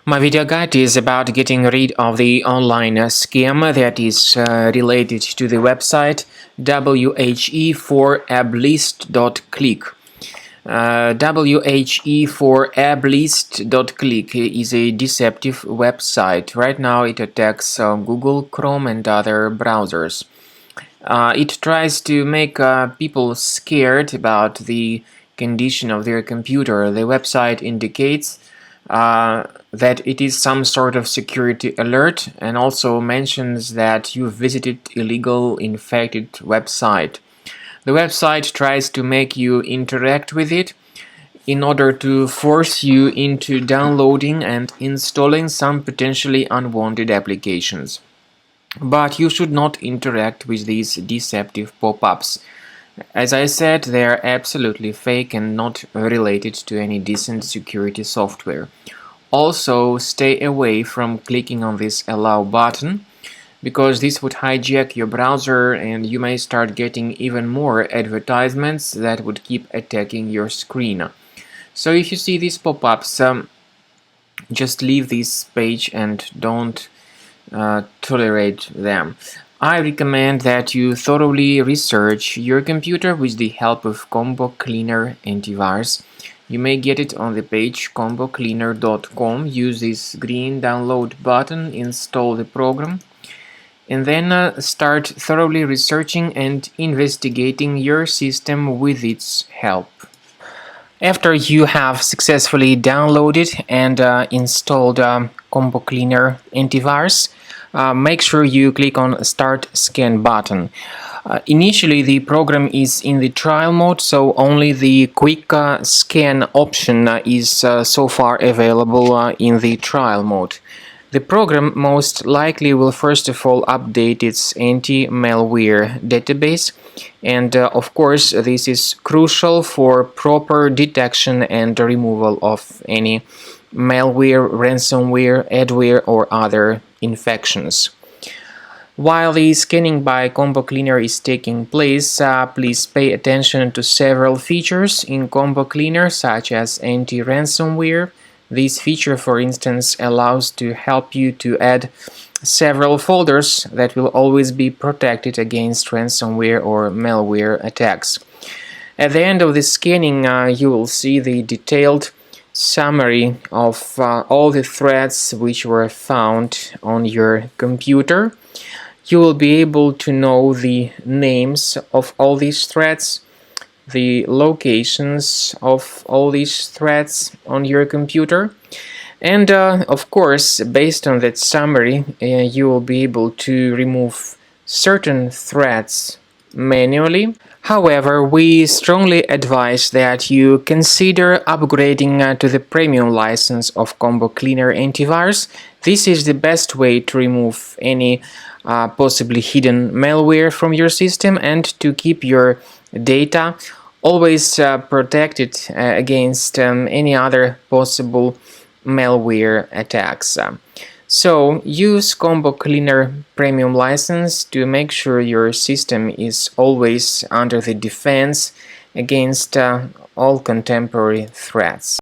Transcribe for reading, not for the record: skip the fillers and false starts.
My video guide is about getting rid of the online scam that is related to the website Whe4ablist.click. Whe4ablist.click is a deceptive website. Right now it attacks Google, Chrome and other browsers. It tries to make people scared about the condition of their computer. The website indicates that it is some sort of security alert and also mentions that you visited illegal infected website. The website tries to make you interact with it in order to force you into downloading and installing some potentially unwanted applications. But you should not interact with these deceptive pop-ups. As I said, they are absolutely fake and not related to any decent security software. Also, stay away from clicking on this allow button, because this would hijack your browser and you may start getting even more advertisements that would keep attacking your screen. So if you see these pop-ups, just leave this page and don't tolerate them. I recommend that you thoroughly research your computer with the help of Combo Cleaner antivirus. You may get it on the page combocleaner.com. Use this green download button, install the program, and then start thoroughly researching and investigating your system with its help. After you have successfully downloaded and installed Combo Cleaner antivirus, make sure you click on Start Scan button. Initially, the program is in the trial mode, so only the quick scan option is so far available in the trial mode. The program most likely will first of all update its anti-malware database, and of course this is crucial for proper detection and removal of any malware, ransomware, adware or other infections. While the scanning by Combo Cleaner is taking place, please pay attention to several features in Combo Cleaner, such as anti-ransomware. This feature, for instance, allows to help you to add several folders that will always be protected against ransomware or malware attacks. At the end of the scanning, you will see the detailed summary of all the threats which were found on your computer. You will be able to know the names of all these threats, the locations of all these threats on your computer, and of course, based on that summary, you will be able to remove certain threats manually. However, we strongly advise that you consider upgrading to the premium license of Combo Cleaner antivirus. This is the best way to remove any possibly hidden malware from your system and to keep your data always protected against any other possible malware attacks. So use Combo Cleaner Premium license to make sure your system is always under the defense against all contemporary threats.